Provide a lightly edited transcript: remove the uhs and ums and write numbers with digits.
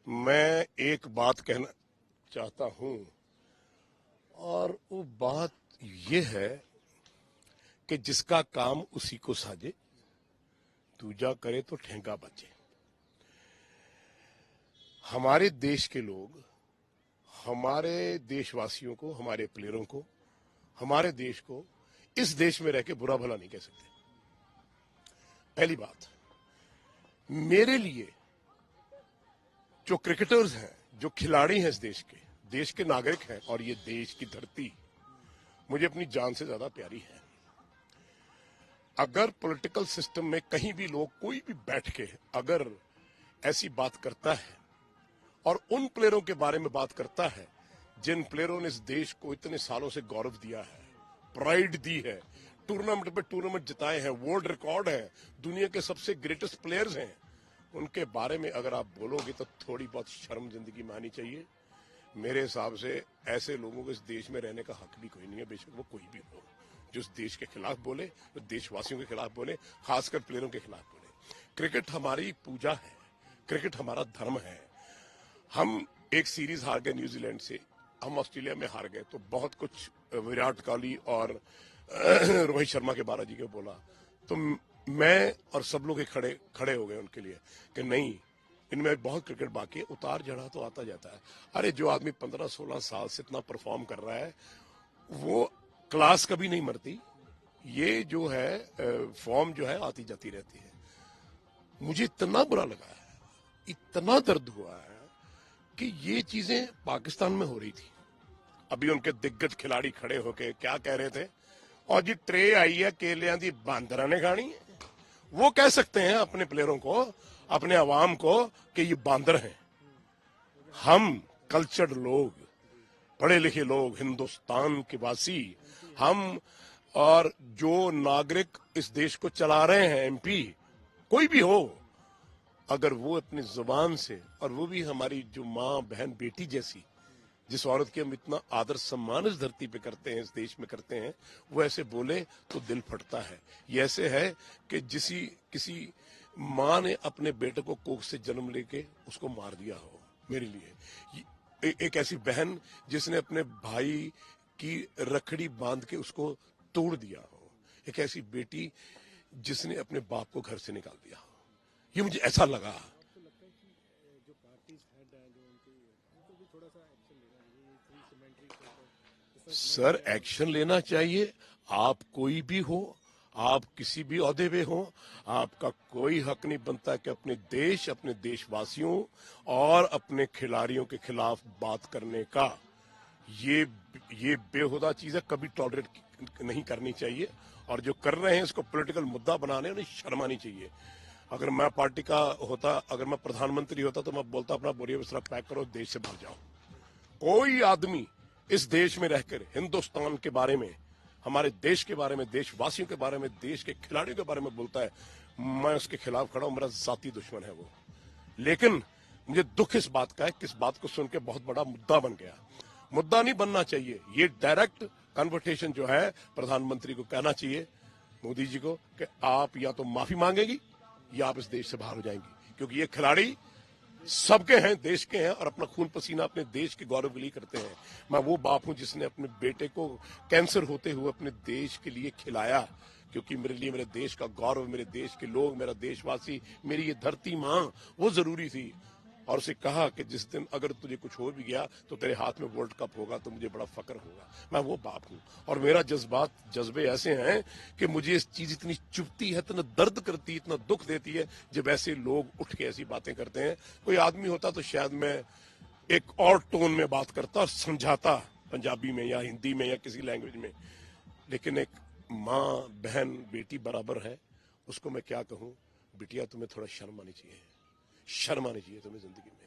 मैं एक बात कहना चाहता हूं और वो बात ये है कि जिसका काम उसी को साजे, दूजा करे तो ठेंगा बचे। हमारे देश के लोग हमारे देशवासियों को, हमारे प्लेयरों को, हमारे देश को इस देश में रह के बुरा भला नहीं कह सकते। पहली बात, मेरे लिए जो क्रिकेटर्स हैं, जो खिलाड़ी हैं, इस देश के नागरिक हैं और ये देश की धरती मुझे अपनी जान से ज्यादा प्यारी है। अगर पॉलिटिकल सिस्टम में कहीं भी लोग, कोई भी बैठ के अगर ऐसी बात करता है और उन प्लेयरों के बारे में बात करता है जिन प्लेयरों ने इस देश को इतने सालों से गौरव दिया है, प्राइड दी है, टूर्नामेंट पे टूर्नामेंट जिताए हैं, वर्ल्ड रिकॉर्ड है, दुनिया के सबसे ग्रेटेस्ट प्लेयर्स हैं, उनके बारे में अगर आप बोलोगे तो थोड़ी बहुत शर्म जिंदगी में आनी चाहिए। मेरे हिसाब से ऐसे लोगों को इस देश में रहने का हक भी कोई नहीं है, बेशक वो कोई भी हो, जो इस देश के खिलाफ बोले, जो देशवासियों के खिलाफ बोले, खासकर प्लेयरों के खिलाफ बोले। क्रिकेट हमारी पूजा है, क्रिकेट हमारा धर्म है। हम एक सीरीज हार गए न्यूजीलैंड से, हम ऑस्ट्रेलिया में हार गए, तो बहुत कुछ विराट कोहली और रोहित शर्मा के बालाजी के बोला, तो मैं और सब लोग खड़े हो गए उनके लिए कि नहीं, इनमें बहुत क्रिकेट बाकी है, उतार चढ़ा तो आता जाता है। अरे जो आदमी 15-16 साल से इतना परफॉर्म कर रहा है, वो क्लास कभी नहीं मरती। ये जो है फॉर्म जो है आती जाती रहती है। मुझे इतना बुरा लगा है, इतना दर्द हुआ है कि ये चीजें पाकिस्तान में हो रही थी। अभी उनके दिग्गज खिलाड़ी खड़े होके क्या कह रहे थे, और जी ट्रे आई है केलियां दी बांदरा ने खानी है। वो कह सकते हैं अपने प्लेयरों को, अपने अवाम को कि ये बांदर हैं। हम कल्चर्ड लोग, पढ़े लिखे लोग, हिंदुस्तान के वासी, हम और जो नागरिक इस देश को चला रहे हैं, एमपी कोई भी हो, अगर वो अपनी जुबान से, और वो भी हमारी जो माँ बहन बेटी जैसी, जिस औरत की हम इतना आदर सम्मान इस धरती पे करते हैं, इस देश में करते हैं, वो ऐसे बोले तो दिल फटता है। ये ऐसे है कि किसी माँ ने अपने बेटे को कोख से जन्म लेके उसको मार दिया हो। मेरे लिए एक ऐसी बहन जिसने अपने भाई की रखड़ी बांध के उसको तोड़ दिया हो, एक ऐसी बेटी जिसने अपने बाप को घर से निकाल दिया हो। ये मुझे ऐसा लगा। सर, एक्शन लेना चाहिए। आप कोई भी हो, आप किसी भी ओहदे पे हो, आपका कोई हक नहीं बनता कि अपने देश, अपने देशवासियों और अपने खिलाड़ियों के खिलाफ बात करने का। ये बेहुदा चीज है, कभी टॉलरेट नहीं करनी चाहिए। और जो कर रहे हैं इसको पॉलिटिकल मुद्दा बनाने, उन्हें शर्म आनी चाहिए। अगर मैं पार्टी का होता, अगर मैं प्रधानमंत्री होता, तो मैं बोलता अपना बोरिया बिस्तरा पैक करो, देश से भाग जाओ। कोई आदमी इस देश में रहकर हिंदुस्तान के बारे में, हमारे देश के बारे में, देशवासियों के बारे में, देश के खिलाड़ियों के बारे में बोलता है, मैं उसके खिलाफ खड़ा हूं, मेरा जाती दुश्मन है वो। लेकिन मुझे दुख इस बात का है कि इस बात को सुन के बहुत बड़ा मुद्दा बन गया। मुद्दा नहीं बनना चाहिए। ये डायरेक्ट कन्वर्सेशन जो है, प्रधानमंत्री को कहना चाहिए, मोदी जी को, कि आप या तो माफी मांगेगी या आप इस देश से बाहर हो जाएंगी, क्योंकि ये खिलाड़ी सबके हैं, देश के हैं और अपना खून पसीना अपने देश के गौरव के लिए करते हैं। मैं वो बाप हूं जिसने अपने बेटे को कैंसर होते हुए अपने देश के लिए खिलाया, क्योंकि मेरे लिए मेरे देश का गौरव, मेरे देश के लोग, मेरा देशवासी, मेरी ये धरती मां, वो जरूरी थी। और उसे कहा कि जिस दिन अगर तुझे कुछ हो भी गया तो तेरे हाथ में वर्ल्ड कप होगा, तो मुझे बड़ा फक्र होगा। मैं वो बाप हूं और मेरा जज्बे ऐसे हैं कि मुझे इस चीज इतनी चुभती है, इतना दर्द करती है, इतना दुख देती है जब ऐसे लोग उठ के ऐसी बातें करते हैं। कोई आदमी होता तो शायद मैं एक और टोन में बात करता और समझाता, पंजाबी में या हिंदी में या किसी लैंग्वेज में। लेकिन एक माँ बहन बेटी बराबर है, उसको मैं क्या कहूं, बिटिया तुम्हें थोड़ा शर्म आनी चाहिए, शर्म आनी चाहिए तुम्हें जिंदगी में।